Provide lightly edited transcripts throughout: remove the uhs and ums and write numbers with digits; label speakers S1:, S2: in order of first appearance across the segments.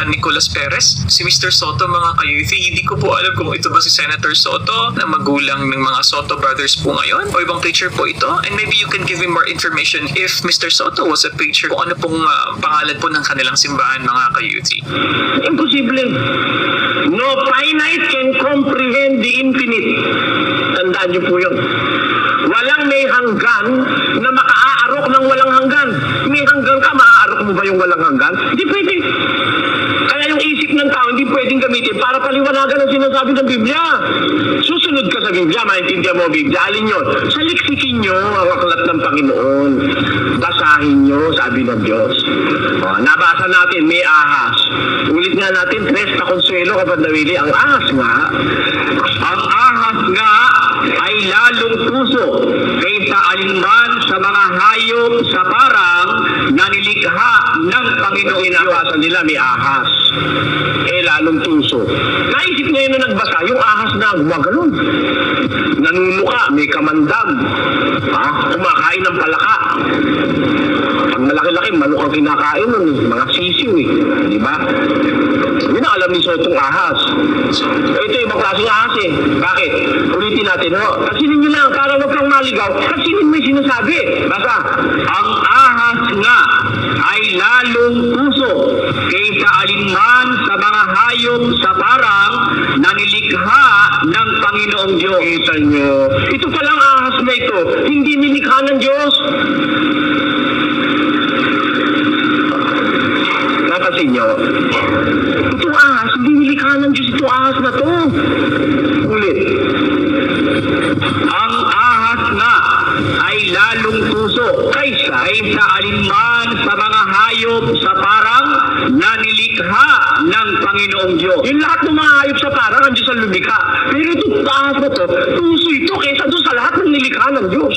S1: Nicolas Perez. Si Mr. Soto, mga kayuthi, hindi ko po alam kung ito ba si Senator Soto na magulang ng mga Soto brothers po ngayon o ibang preacher po ito. And maybe you can give him more information if Mr. Soto was a preacher, kung ano pong pangalan po ng kanilang simbahan, mga kayuthi.
S2: Imposible. No finite can comprehend the infinite. Tandaan niyo po yun. Walang may hanggan na makaaarok ng walang hanggan. May hanggan ka, maaarok mo ba yung walang hanggan? Hindi pwede. Kaya yung isip ng tao hindi pwedeng gamitin para paliwanagan ang sinasabi ng Biblia. Susunod ka sa Biblia, maintindihan mo ang Biblia. Alin yun? Saliksikin nyo ang aklat ng Panginoon. Basahin nyo, sabi ng Diyos. Nabasa natin, may ahas. Ulit nga natin, Tres na Consuelo, kapag nawili, ang ahas nga. Ang ahas nga ay lalong puso kaysa alinman sa mga hayop sa parang nanilikha ng Panginoon. Inabasa nila may ahas. Lalong puso. Naisip ngayon na nagbasa, yung ahas na gumagalon. Nanunuka, may kamandag. Kumakain ng palaka. Pag malaki-laki, manok ang kinakain nun. Mga sisiw Di ba? Yun ang alam ni Sotong ahas. Ito ibang klaseng ahas Bakit? Ulitin natin, Kasinin nyo lang, para wag kang maligaw. Kasinin mo yung sinasabi. Basta, ang ahas nga ay lalong puso kaysa alinman sa mga hayop sa parang nanilikha ng Panginoong Diyos. Kita nyo, ito palang ahas na ito, hindi nilikha ng Diyos. Napasin nyo, itong ahas, hindi nilikha ng Diyos itong ahas na to. Ulit. Ang ahas nga ay lalong puso kaysa alinman sa mga hayop sa parang nanilikha ng Panginoong Diyos. Yung lahat ng mga hayop sa parang ang Diyos ang lumikha. Pero itong ahas na to, puso ito kaysa doon sa lahat ng nilikha ng Diyos.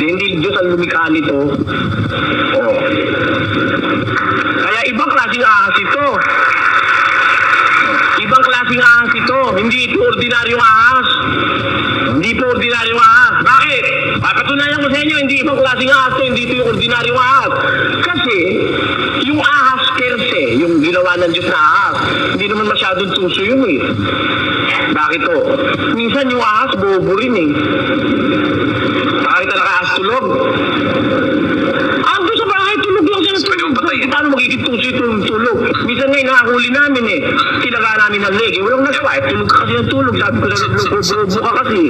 S2: Hindi Diyos ang lumikha nito. Kaya ibang klaseng ahas ito. Ibang klaseng ahas ito. Hindi ito ordinaryong ahas. Hindi po ordinaryong ahas. Bakit? Papatunayan ko sa inyo, hindi ibang klaseng ahas ito. Hindi ito yung ordinaryong ahas. Kasi, yung ahas kerse, yung ginawa ng Diyos na ahas, hindi naman masyadong tuso yun Bakit to? Minsan yung ahas, bobo rin Bakit talaga ahas tulog? Ando sa bahay, tulog lang siya. Paano magiging tuso itong tulog? Minsan ngayon, nakahuli namin Tinaga namin ng leg. Walang nagawa. Tulog ka kasi ng tulog. Sabi ko na bobo ka kasi.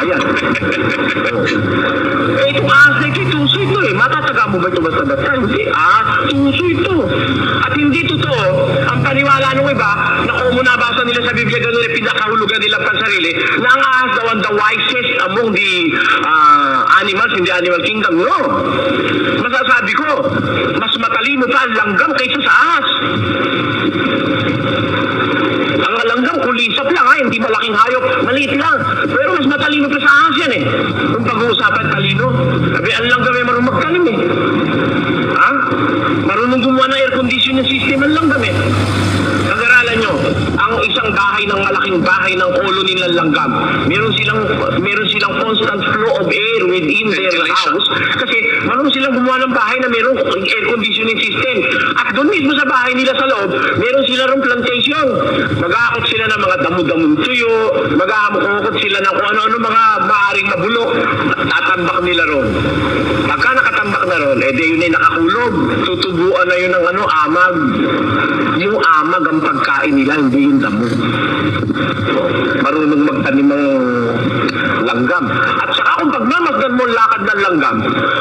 S2: Ayan. Itong ahas na ito, tuso ito Matataga mo ba ito basta-basta? Hindi. Tuso ito. At hindi totoo. Ang paniwala nung iba, na kung nabasa nila sa Biblia, gano'n pinakahulugan nila pansarili, na ang ahas daw ang the wisest among the animals in the animal kingdom. No. Masasabi ko, mas matalino pa ang langgam kaysa sa ahas. Ang langgam, kulisap lang hindi malaking hayop, maliit lang. Pero mas matalino pa sa ahas yan Kung pag-uusapan talino, sabi, ang langgam ay marunong magtanim Marunong gumawa ng air conditioning system ang langgam Pag-aralan nyo, ang isang bahay ng malaking bahay ng colony ng langgam, meron silang constant flow of air within their house kasi marunong silang gumawa ng bahay na meron air conditioning system. At doon mismo sa bahay nila sa loob, meron sila rin plantation. Mag-aakot sila ng mga damo-damong tuyo, mag-aakot sila ng kung ano-ano mga maaaring mabulok, tatambak nila ron. Pagka nakatambak na ron, yun ay nakakulog. Tutubuan na yun ng amag. Yung amag ang pagkain nila, hindi yung damo. Marunong magtanim ng langgam. At saka kung pagmamasdan mo lakad ng langgam,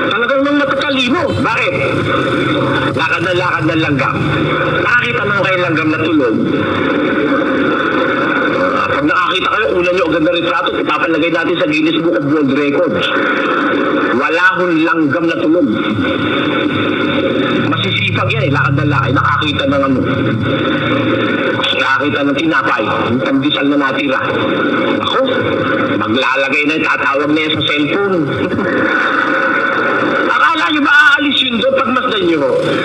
S2: talagang nang matatalino. Bakit? Lakad ng langgam. Nakakita naman kayo langgam na tulog. Pag nakakita kayo, una nyo agad na retrato, ipapalagay natin sa Guinness Book of World Records. Wala hong langgam na tulog. Masisipag yan lakad ng lakad. Nakakita ng nakakita ng tinapay, yung pandesal na natira. Ako, maglalagay na, tatawag na yan sa cellphone. Akala nyo ba aalis yun doon pag masdan nyo?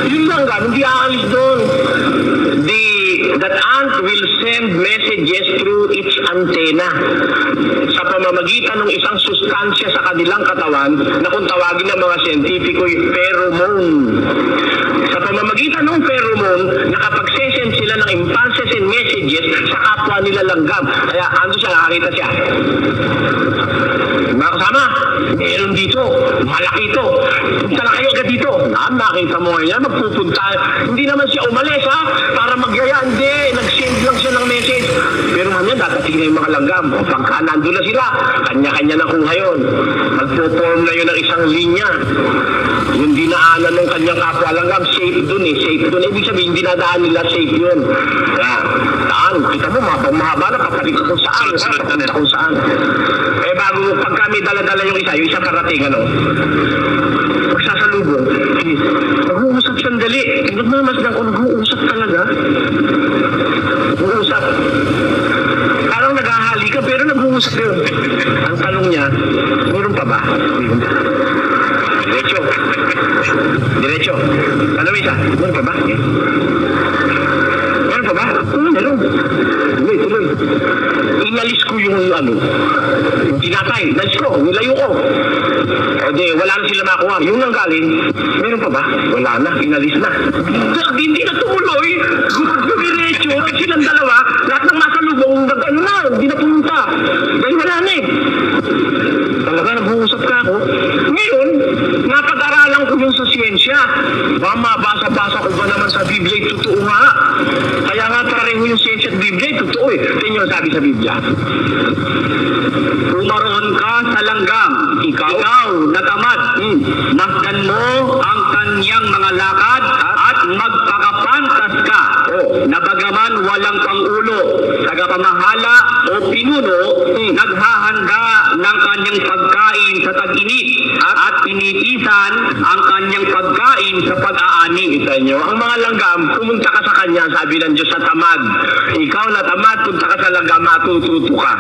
S2: Yun lang hindi aalis doon. That ant will send messages through its antenna sa pamamagitan ng isang sustansya sa kanilang katawan na kung tawagin ng mga siyentipiko ay pheromone. Sa pamamagitan ng pheromone, nakapag-send sila ng impulses and messages sa kapwa nila langgam. Kaya ando siya, nakakita siya. Mga kasama, meron dito, malaki ito. Punta na kayo agad dito. Nakita mo ngayon, magpupunta. Hindi naman siya umalis ha, para magyaya. Hindi, nag-send lang siya ng message. Pero mamaya, dadating na yung mga langgam. O pagka nandun na sila, kanya-kanya na kung ngayon. Magpo-form na yun ng isang linya. Yung dinaanan ng kanyang kapwa langgam, safe dun eh, safe dun. Ibig sabihin, dinadaan nila, safe yun. Kaya, daan, kita mo, mahaba na, papalit kung saan. Papalit kung saan. Eh, bago, pagka may dala-dala yung isa parating, pagsasalubong, nag-uusap sandali. Nagmamasdan ko, nag-uusap talaga. Nag-uusap. Parang naghahali ka, pero nag-uusap yun. Ang tanong niya, meron pa ba? Diretso. Diretso. Ano isa? Meron pa ba? Meron pa ba? Meron. Tuloy. Inalis ko yung yung tinatay. Inalis ko. Nilayo ko. O di, wala na sila makuha. Yung nang galing, meron pa ba? Wala na. Inalis na. Hindi na tumuloy. Diretso. Silang dalawa. Lahat ng masalubong, hindi na pumunta. Dahil wala na eh. Talaga, nag-uusap ka ako. Ngayon, napag-aralan ko yung sa siyensya. Mabasa-basa ko ba naman sa Biblia? Totoo nga. Kaya nga pareho yung siyensya at Biblia. Totoo eh. Tingnan yung sabi sa Biblia. Pumaroon ka sa langgam. Ikaw natamad. Masdan mo ang kanyang mga lakad at magpakapantas ka. Na bagaman walang pangulo, tagapamahala o pinuno, naghahanda ng kanyang pagkain sa tag-init at pinitisan ang kanyang pagkain sa pag-aani. Kita nyo, ang mga langgam, pumunta ka sa kanya, sabi ng Diyos sa tamad. Ikaw na tamad, punta ka sa langgam, matututo ka.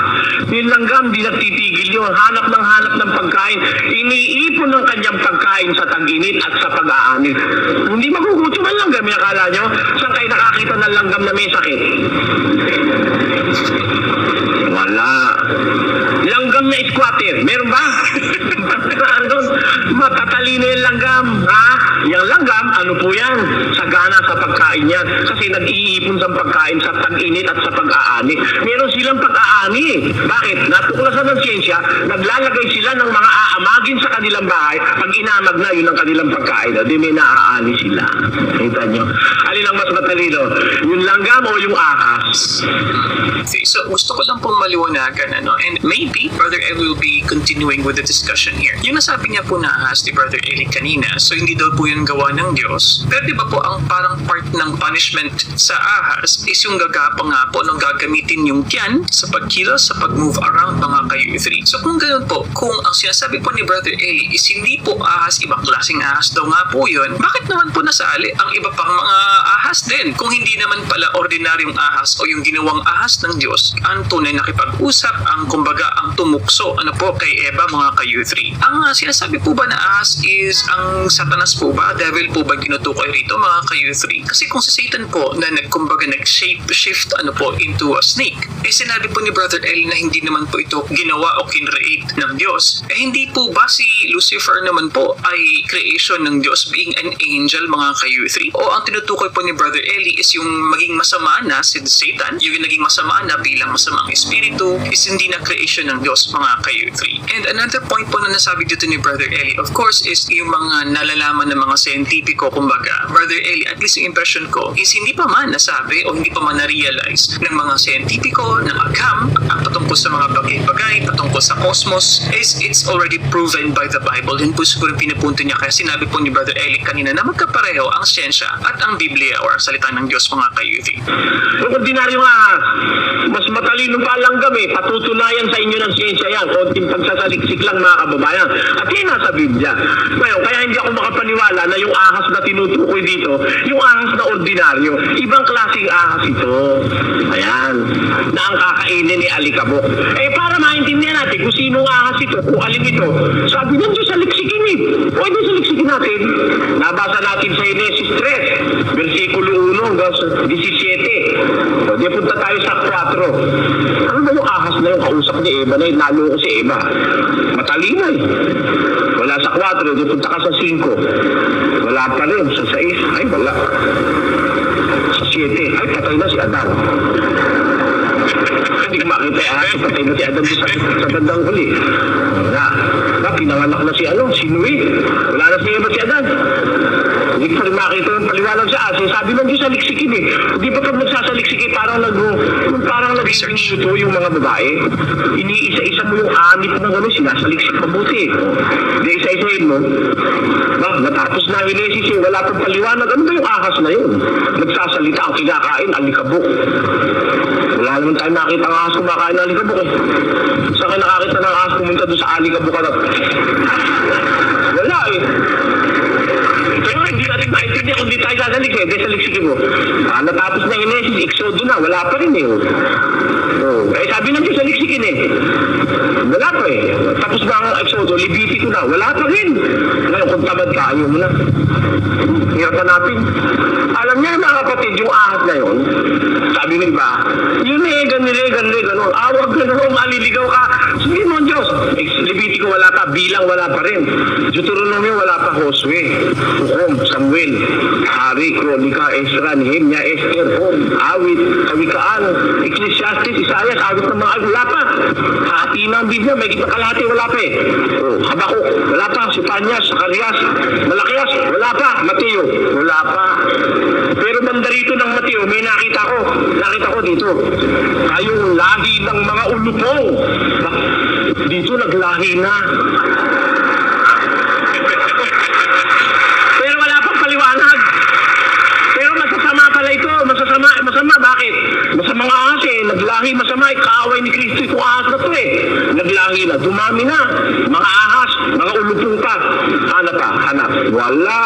S2: Yung langgam, di nagtitigil yun. Hanap ng pagkain. Iniipon ng kanyang pagkain sa tag-init at sa pag-aani. Hindi magugutom ang langgam, akala nyo? Saan kayo nakakita ng langgam na may sakit? Wala. Langgam na squatter, meron ba? Matatalino yung langgam, ha? Yung langgam, ano po yan? Sagana sa pagkain yan. Kasi nag-iipon sa pagkain sa tag-init at sa pag-aani. Meron silang pag-aani. Bakit? Natuklasan ng siyensya, naglalagay sila ng mga aamagin sa kanilang bahay. Pag inamag na, yun ang kanilang pagkain. Di may naaani sila. Kita nyo? Alin ang mas matalino? Yung langgam o yung ahas?
S1: Okay, so gusto ko lang pong maliwanagan, and maybe Brother Eli will be continuing with the discussion here. Yung nasabi niya po na ahas ni Brother Eli kanina, so hindi daw po yun gawa ng Diyos. Pero di ba po ang parang part ng punishment sa ahas is yung gagapang nga po nung gagamitin yung tiyan sa pagkilos, sa pag-move around mga ka-U3. So kung ganoon po, kung ang sinasabi po ni Brother Eli is hindi po ahas, ibang klaseng ahas daw nga po yun, bakit naman po nasali ang iba pang mga ahas din? Kung hindi naman pala ordinaryong ahas o yung ginawang ahas ng Diyos, ang tunay na kipag-usap, ang kumbaga ang tumukso, kay Eva mga ka-U3. Ang sinasabi po ba na ahas is ang Satanas po ba? Devil po ba tinutukoy rito mga ka-U3? Kasi kung si Satan po na nag-shape shift into a snake, sinabi po ni Brother Eli na hindi naman po ito ginawa o kinreate ng Diyos. Hindi po ba si Lucifer naman po ay creation ng Diyos, being an angel mga ka-U3? O ang tinutukoy po ni Brother Eli is yung maging masama na si Satan, yung naging masama na bilang masamang espiritu is hindi na creation ng Diyos mga ka-U3. And another point po na nasabi dito ni Brother Eli, of course, is yung mga nalalaman ng mga scientifico, kumbaga. Brother Eli, at least yung impression ko is hindi pa man nasabi o hindi pa man na-realize ng mga scientifico, ng agham, ang patungkol sa mga bagay-bagay, patungkol sa cosmos, is it's already proven by the Bible. Yun po siguro pinupunto niya, kaya sinabi po ni Brother Eli kanina na magkapareho ang siyensya at ang Biblia o ang salita ng Diyos mga ka-U3.
S2: Yung ordinaryong ahas, mas matalino pa langgam patutunayan sa inyo ng siyensya yan. Konting pagsasaliksik lang mga kababayan. At yan nasa Biblia. Ngayon, kaya hindi ako makapaniwala na yung ahas na tinutukoy dito, yung ahas na ordinaryo, ibang klaseng ahas ito. Ayan. Na ang kakainin ni Alikabok. Para maintindihan natin kung sinong ahas ito, kung alin ito, sabi niyan sa liksikin Pwede sa liksikin natin. Nabasa natin sa Genesis 3, versikulo 1 hanggang 17. Di punta tayo sa 4. Ano ba yung ahas na yung kausap ni Eva na yun, nalo ko si Eva. Matalino eh. Wala sa 4, di punta ka sa 5. Wala pa rin. Sa 6, ay wala. Sa 7, ay patay na si Adan. Hindi ko makita patay na si Adan sa bandang huli. Wala. Pinanganak na si Nui. Wala na si Eva si Adan. Hindi ko pa rin makita yung paliwanag sa asin. Sabi lang din sa liksikin eh. Hindi pa pag nagsasaliksik eh, parang naging ito yung mga babae. Iniisa-isa mo yung anit ng gano'n, sinasaliksik mabuti eh. Hindi isa-isahin mo. Natapos na Genesis eh, wala pang paliwanag. Ano ba yung ahas na yun? Nagsasalita ang kinakain, alikabok. Wala naman tayo nakita ng ahas kumakain ng alikabok eh. Saan ka nakakita ng ahas pumunta doon sa alikabok ka na? Wala eh. Pero hindi natin maintindihan kung di tayo sasalik eh. Di saliksikin mo. Natapos na Genesis, Exodo na. Wala pa rin eh. Eh sabi natin saliksikin eh. Wala pa eh. Tapos na ang Exodo, Levitico na. Wala pa rin. Ngayon kung tamad ka, ayaw mo na. Hirap hanapin. Alam niya mga kapatid, yung ahas na yun, sabi mo ba, yun eh, ganun. Awag ganun, maliligaw ka. Sige mo, Diyos. Levitico wala pa, bilang wala pa rin. Deuteronomy wala pa, Josue, Hukom, Samuel, Hari, Kronika, Ezra, Nehemia, Esther, Awit, Kawikaan, Ecclesiastes, Isaias, awit ng mga wala pa. Hati ng Biblia, may kita kalahati, wala pa eh. Habakuk, wala pa. Sipanyas, Sakarias, Malakias, wala pa. Mateo, wala pa. Pero banda rito ng Mateo, may nakita ko dito. Kayong lahi ng mga ulupong. Dito naglahi na. Pero wala pang paliwanag. Pero masasama pala ito. Masama. Bakit? Masamang ahas eh. Naglahi, masama. Kaaway ni Kristo itong ahas na to eh. Naglahi na. Dumami na. Mga ahas. Mga ulupong pa. Hanap. Wala.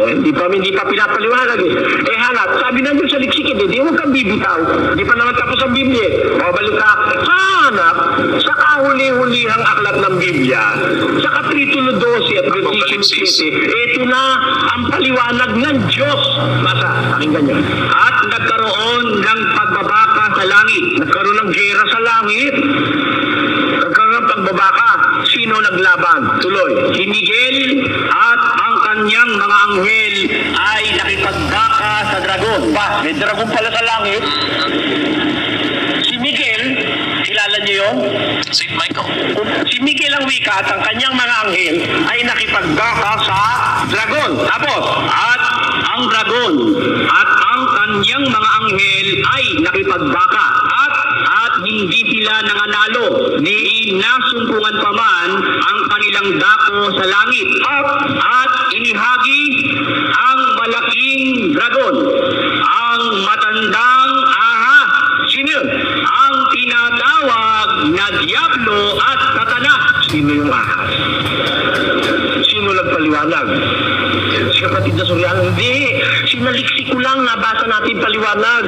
S2: Hindi pa pinapaliwanag eh. Hanap. Sabi nandun sa liksikin eh. Di huwag kang bibitaw. Di pa naman tapos ang Biblia eh. Balik ka. Hanap. Sa kahuli-hulihang aklat ng Biblia. Sa Kapitulo 12 at Versikulo 7. Ito na ang paliwanag ng Diyos. Basa. Pakinggan nyo. At nagkaroon ng pagbabaka sa langit. Nagkaroon ng gera sa langit. Nagkaroon ng pagbabaka. Sino naglaban? Tuloy. Si Miguel at ang kanyang mga anghel ay nakipagbaka sa dragon. May dragon pala sa langit. Si Miguel, kilala niyo yun?
S1: St. Michael.
S2: Si Miguel ang wika at ang kanyang mga anghel ay nakipagbaka sa dragon. Tapos, at ang dragon at ang kanyang mga anghel ay nakipagbaka at hindi sila nanganalo ni nasumpungan pa man ang kanilang dako sa langit at inihagi ang malaking dragon, ang matandang ahas. Sino yun? Ang tinatawag na Diablo at Satanas. Sino yung ahas? Sino nagpaliwanag? Si kapatid na Soriano, hindi. Sinaliksi ko lang, nabasa natin paliwanag.